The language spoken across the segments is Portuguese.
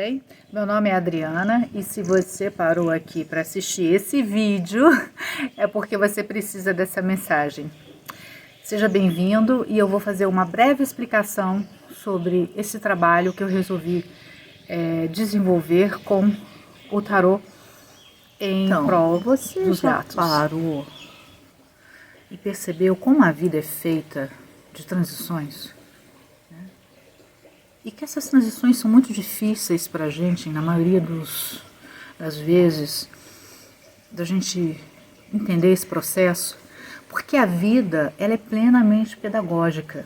bem? Meu nome é Adriana e se você parou aqui para assistir esse vídeo, é porque você precisa dessa mensagem. Seja bem-vindo e eu vou fazer uma breve explicação sobre esse trabalho que eu resolvi desenvolver com o tarô em prol Você dos já gatos. parou E percebeu como a vida é feita de transições? E que essas transições são muito difíceis para a gente, na maioria das vezes, da gente entender esse processo, porque a vida ela é plenamente pedagógica,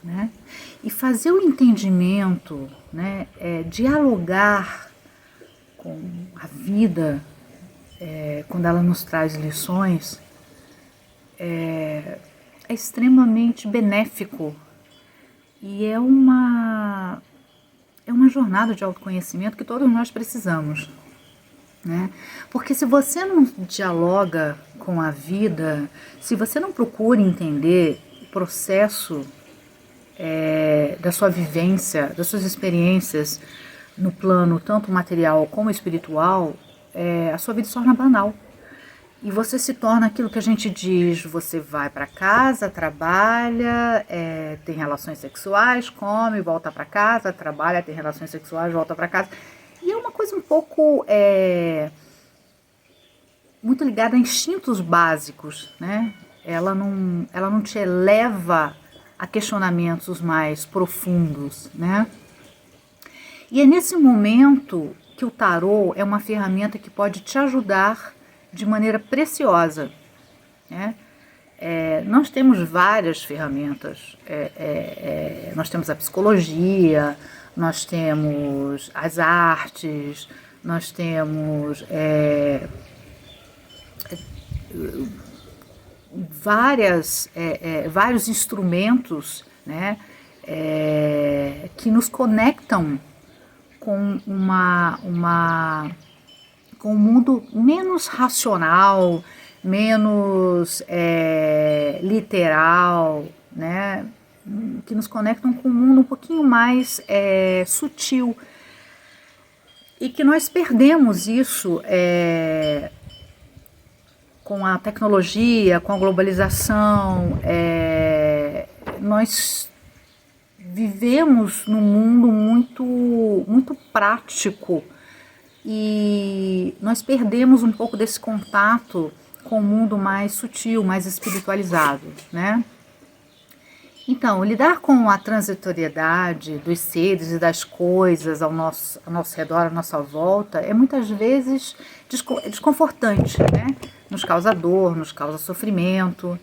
né? E fazer o entendimento, né, dialogar com a vida, quando ela nos traz lições, é extremamente benéfico. E é uma jornada de autoconhecimento que todos nós precisamos, né? Porque se você não dialoga com a vida, se você não procura entender o processo da sua vivência, das suas experiências no plano tanto material como espiritual, a sua vida se torna banal. E você se torna aquilo que a gente diz, você vai para casa, trabalha, tem relações sexuais, come, volta para casa, trabalha, tem relações sexuais, volta para casa. E é uma coisa um pouco muito ligada a instintos básicos, né? Ela não te eleva a questionamentos mais profundos, né? E é nesse momento que o tarô é uma ferramenta que pode te ajudar de maneira preciosa, né? Nós temos várias ferramentas, nós temos a psicologia, nós temos as artes, nós temos vários instrumentos, né, que nos conectam com com um mundo menos racional, menos literal, né? Que nos conectam com um mundo um pouquinho mais sutil. E que nós perdemos isso com a tecnologia, com a globalização. Nós vivemos num mundo muito prático, e nós perdemos um pouco desse contato com o mundo mais sutil, mais espiritualizado, né? Então, lidar com a transitoriedade dos seres e das coisas ao nosso redor, à nossa volta, é muitas vezes desconfortante, né? Nos causa dor, nos causa sofrimento,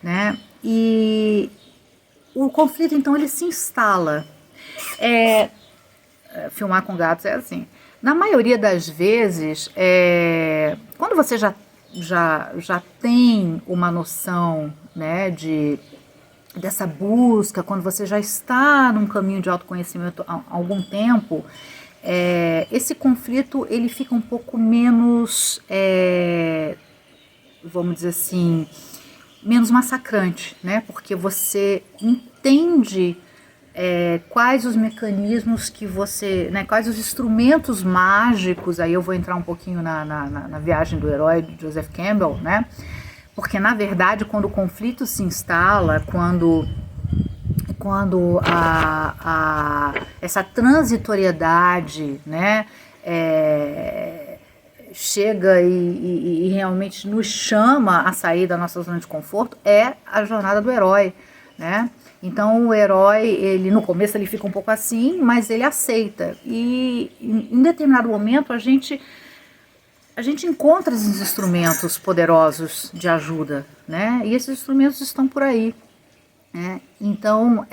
né? E o conflito, então, ele se instala. Filmar com gatos é assim. Na maioria das vezes, quando você já tem uma noção, né, dessa busca, quando você já está num caminho de autoconhecimento há algum tempo, esse conflito ele fica um pouco menos, vamos dizer assim, menos massacrante, né? Porque você entende quais os mecanismos que você, né, quais os instrumentos mágicos. Aí eu vou entrar um pouquinho na viagem do herói de Joseph Campbell, né? Porque na verdade, quando o conflito se instala, quando essa transitoriedade, né, chega e realmente nos chama a sair da nossa zona de conforto, é a jornada do herói, né? Então o herói, ele no começo ele fica um pouco assim, mas ele aceita, e em determinado momento a gente encontra esses instrumentos poderosos de ajuda, né? E esses instrumentos estão por aí, né? Então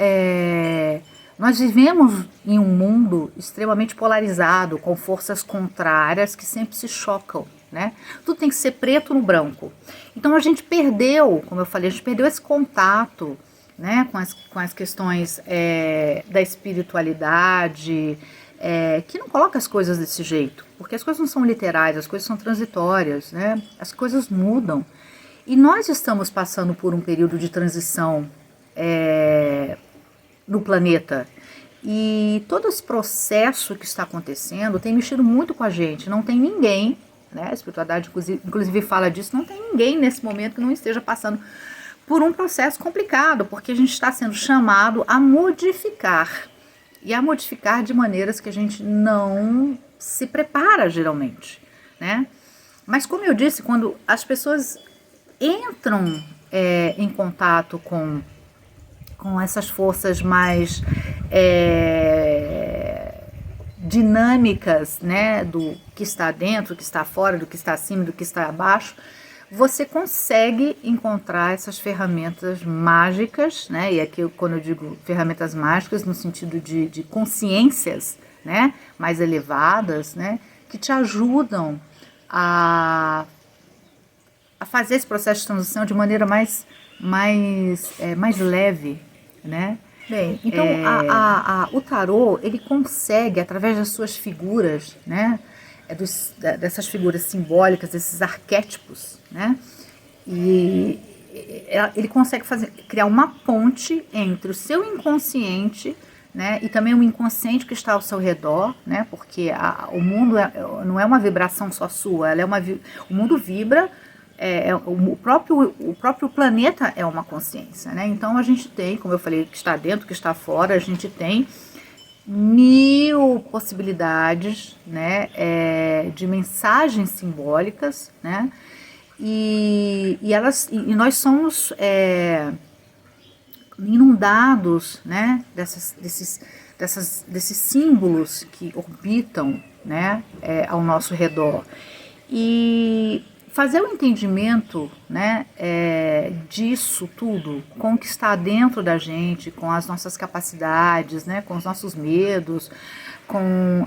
nós vivemos em um mundo extremamente polarizado, com forças contrárias que sempre se chocam, né? Tudo tem que ser preto no branco. Então a gente perdeu, como eu falei, a gente perdeu esse contato, né, com as questões da espiritualidade, que não coloca as coisas desse jeito, porque as coisas não são literais, as coisas são transitórias, né? As coisas mudam. E nós estamos passando por um período de transição no planeta. E todo esse processo que está acontecendo tem mexido muito com a gente. Não tem ninguém, né? A espiritualidade inclusive fala disso, não tem ninguém nesse momento que não esteja passando por um processo complicado, porque a gente está sendo chamado a modificar. E a modificar de maneiras que a gente não se prepara geralmente, né? Mas como eu disse, quando as pessoas entram em contato com essas forças mais dinâmicas, né, do que está dentro, do que está fora, do que está acima, do que está abaixo, você consegue encontrar essas ferramentas mágicas, né, e aqui quando eu digo ferramentas mágicas no sentido de consciências, né, mais elevadas, né, que te ajudam a fazer esse processo de transição de maneira mais leve, né? Bem, então o tarô, ele consegue, através das suas figuras, né, dessas figuras simbólicas, desses arquétipos, né, e ele consegue criar uma ponte entre o seu inconsciente, né, e também o inconsciente que está ao seu redor, né, porque o mundo não é uma vibração só sua, o mundo vibra. O próprio planeta é uma consciência, né? Então a gente tem, como eu falei, que está dentro, que está fora, a gente tem 1000 possibilidades, né, de mensagens simbólicas, né? E nós somos inundados, né, desses símbolos que orbitam, né, ao nosso redor. E fazer o entendimento, né, disso tudo, com o que está dentro da gente, com as nossas capacidades, né, com os nossos medos, com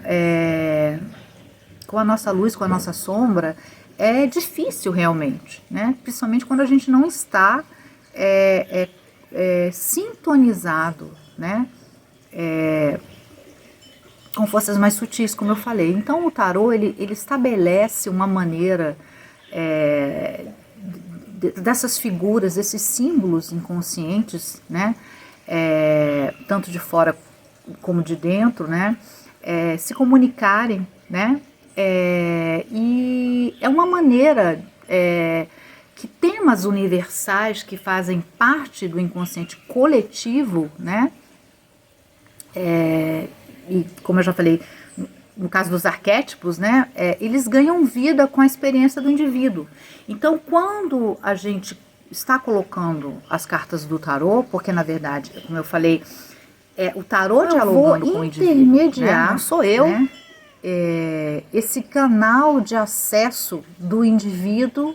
a nossa luz, com a nossa sombra, é difícil realmente, né, principalmente quando a gente não está sintonizado, né, com forças mais sutis, como eu falei. Então o tarô, ele estabelece uma maneira dessas figuras, desses símbolos inconscientes, né, tanto de fora como de dentro, né, se comunicarem, né, e é uma maneira que temas universais que fazem parte do inconsciente coletivo, né, e como eu já falei, no caso dos arquétipos, né, eles ganham vida com a experiência do indivíduo. Então, quando a gente está colocando as cartas do tarô, porque na verdade, como eu falei, o tarô dialogando com o indivíduo, né, não sou eu, né, esse canal de acesso do indivíduo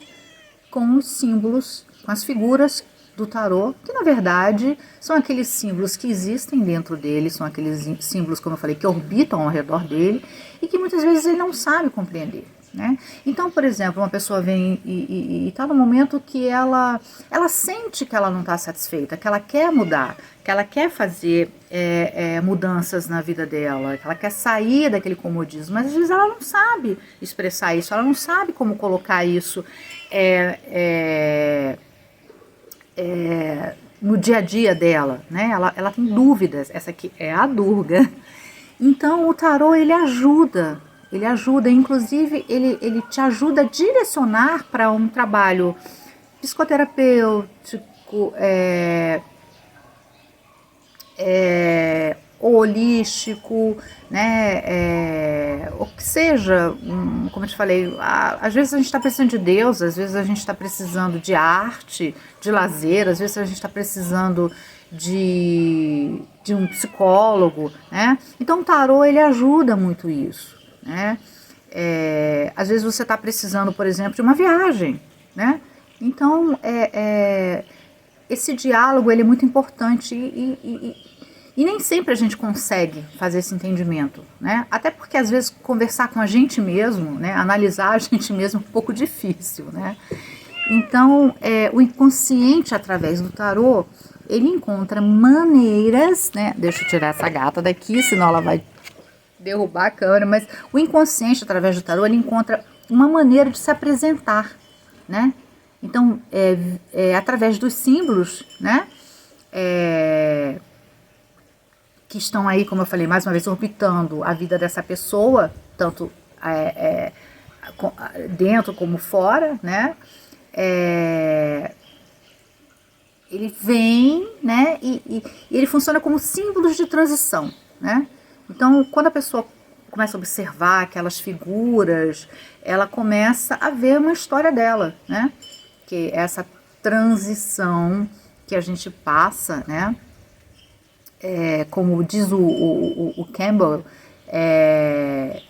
com os símbolos, com as figuras do tarô, que na verdade são aqueles símbolos que existem dentro dele, são aqueles símbolos, como eu falei, que orbitam ao redor dele e que muitas vezes ele não sabe compreender, né? Então, por exemplo, uma pessoa vem e está no momento que ela sente que ela não está satisfeita, que ela quer mudar, que ela quer fazer mudanças na vida dela, que ela quer sair daquele comodismo, mas às vezes ela não sabe expressar isso, ela não sabe como colocar isso no dia a dia dela, né? Ela tem dúvidas. Essa aqui é a Durga. Então o tarô, ele ajuda, inclusive ele te ajuda a direcionar para um trabalho psicoterapêutico, holístico, né, ou que seja, como eu te falei, às vezes a gente está precisando de Deus, às vezes a gente está precisando de arte, de lazer, às vezes a gente está precisando de um psicólogo, né? Então o tarô, ele ajuda muito isso, né? Às vezes você está precisando, por exemplo, de uma viagem, né? Então esse diálogo, ele é muito importante e nem sempre a gente consegue fazer esse entendimento, né? Até porque às vezes conversar com a gente mesmo, né, analisar a gente mesmo é um pouco difícil, né? Então o inconsciente, através do tarô, ele encontra maneiras, né? Deixa eu tirar essa gata daqui, senão ela vai derrubar a câmera, mas o inconsciente, através do tarô, ele encontra uma maneira de se apresentar, né? Então, através dos símbolos, né? que estão aí, como eu falei, mais uma vez, orbitando a vida dessa pessoa, tanto dentro como fora, né? Ele vem, né? E ele funciona como símbolos de transição, né? Então, quando a pessoa começa a observar aquelas figuras, ela começa a ver uma história dela, né? Que é essa transição que a gente passa, né? Como diz o Campbell,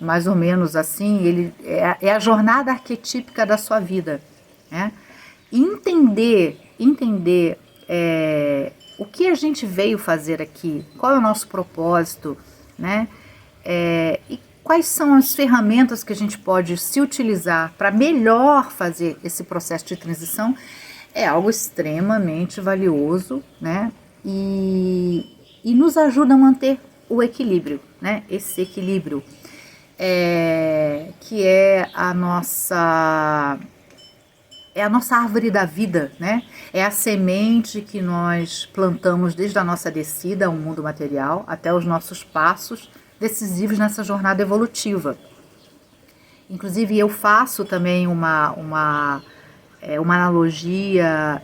mais ou menos assim, ele é a jornada arquetípica da sua vida, né? Entender o que a gente veio fazer aqui, qual é o nosso propósito, né? E quais são as ferramentas que a gente pode se utilizar para melhor fazer esse processo de transição é algo extremamente valioso, né? E nos ajuda a manter o equilíbrio, né? Esse equilíbrio que é a nossa árvore da vida, né? É a semente que nós plantamos desde a nossa descida ao mundo material até os nossos passos decisivos nessa jornada evolutiva. Inclusive, eu faço também uma analogia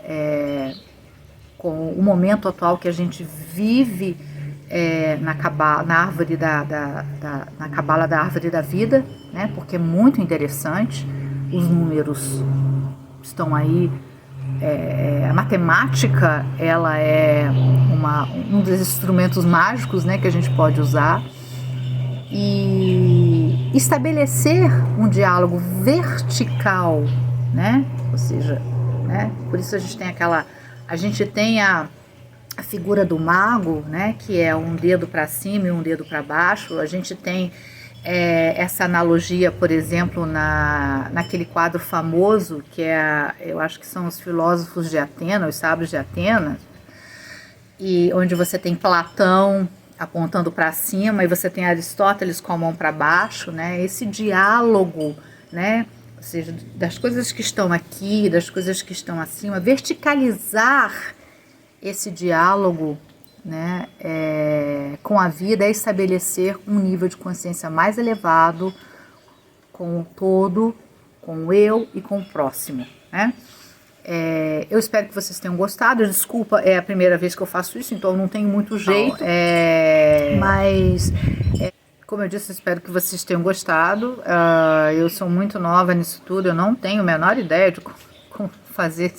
com o momento atual que a gente vive na árvore na cabala da árvore da vida, né? Porque é muito interessante, os números estão aí, a matemática ela é um dos instrumentos mágicos, né, que a gente pode usar, e estabelecer um diálogo vertical, né? Ou seja, né? Por isso a gente tem a figura do mago, né? Que é um dedo para cima e um dedo para baixo. A gente tem essa analogia, por exemplo, naquele quadro famoso que eu acho que são os filósofos de Atenas, os sábios de Atenas, e onde você tem Platão apontando para cima e você tem Aristóteles com a mão para baixo, né? Esse diálogo, né? Ou seja, das coisas que estão aqui, das coisas que estão acima, verticalizar esse diálogo, né? Com a vida é estabelecer um nível de consciência mais elevado com o todo, com o eu e com o próximo, né? Eu espero que vocês tenham gostado. Desculpa, é a primeira vez que eu faço isso, então eu não tenho muito jeito. Mas, como eu disse, espero que vocês tenham gostado. Eu sou muito nova nisso tudo, eu não tenho a menor ideia de como fazer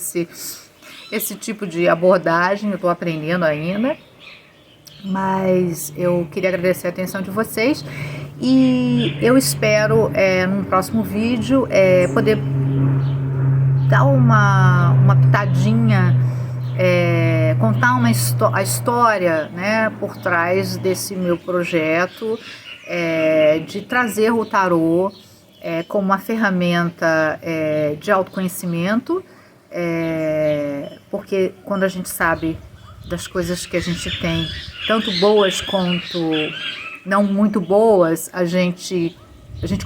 esse tipo de abordagem, eu estou aprendendo ainda. Mas eu queria agradecer a atenção de vocês e eu espero, num próximo vídeo, poder dar uma pitadinha, contar a história, né, por trás desse meu projeto, de trazer o tarô como uma ferramenta de autoconhecimento, porque quando a gente sabe das coisas que a gente tem, tanto boas quanto não muito boas, a gente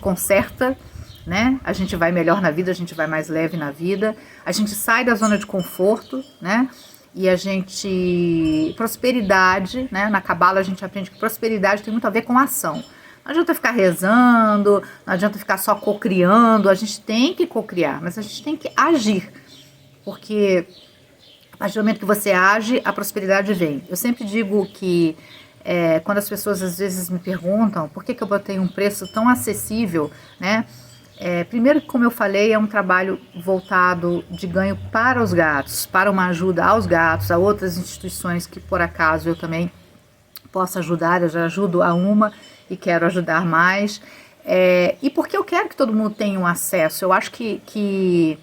conserta, né? A gente vai melhor na vida, a gente vai mais leve na vida, a gente sai da zona de conforto, né? E a gente... Prosperidade, né? Na Cabala a gente aprende que prosperidade tem muito a ver com ação. Não adianta ficar rezando, não adianta ficar só cocriando, a gente tem que cocriar, mas a gente tem que agir, porque a partir do momento que você age, a prosperidade vem. Eu sempre digo que quando as pessoas às vezes me perguntam por que eu botei um preço tão acessível, né? Primeiro, como eu falei, é um trabalho voltado de ganho para os gatos, para uma ajuda aos gatos, a outras instituições que por acaso eu também posso ajudar. Eu já ajudo a uma e quero ajudar mais, e porque eu quero que todo mundo tenha um acesso. Eu acho que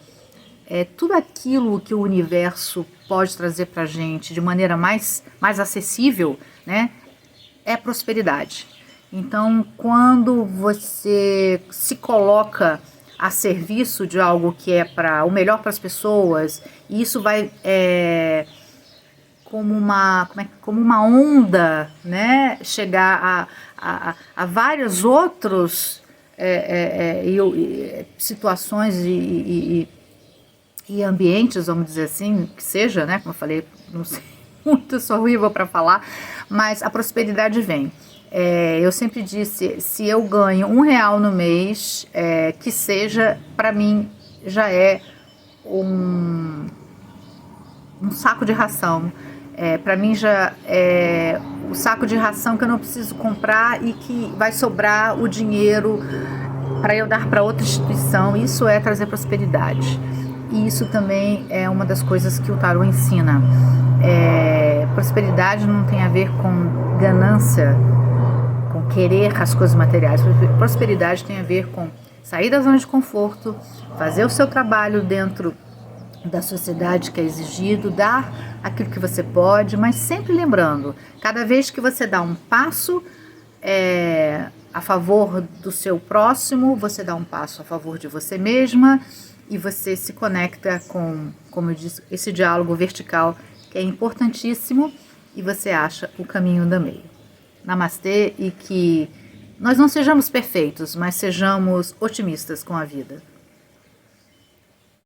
tudo aquilo que o universo pode trazer para a gente de maneira mais acessível, né, é prosperidade. Então, quando você se coloca a serviço de algo que é para o melhor para as pessoas, e isso vai como uma onda, né, chegar a vários outros situações e ambientes, vamos dizer assim, que seja, né, como eu falei, não sei, muito, sou horrível para falar, mas a prosperidade vem. Eu sempre disse, se eu ganho R$ 1 no mês, que seja, para mim, já é um saco de ração. Para mim já é o saco de ração que eu não preciso comprar e que vai sobrar o dinheiro para eu dar para outra instituição. Isso é trazer prosperidade. E isso também é uma das coisas que o tarô ensina. Prosperidade não tem a ver com ganância, com querer as coisas materiais. Prosperidade tem a ver com sair da zona de conforto, fazer o seu trabalho dentro da sociedade que é exigido, dar aquilo que você pode, mas sempre lembrando, cada vez que você dá um passo a favor do seu próximo, você dá um passo a favor de você mesma e você se conecta com, como eu disse, esse diálogo vertical que é importantíssimo e você acha o caminho do meio. Namastê, e que nós não sejamos perfeitos, mas sejamos otimistas com a vida.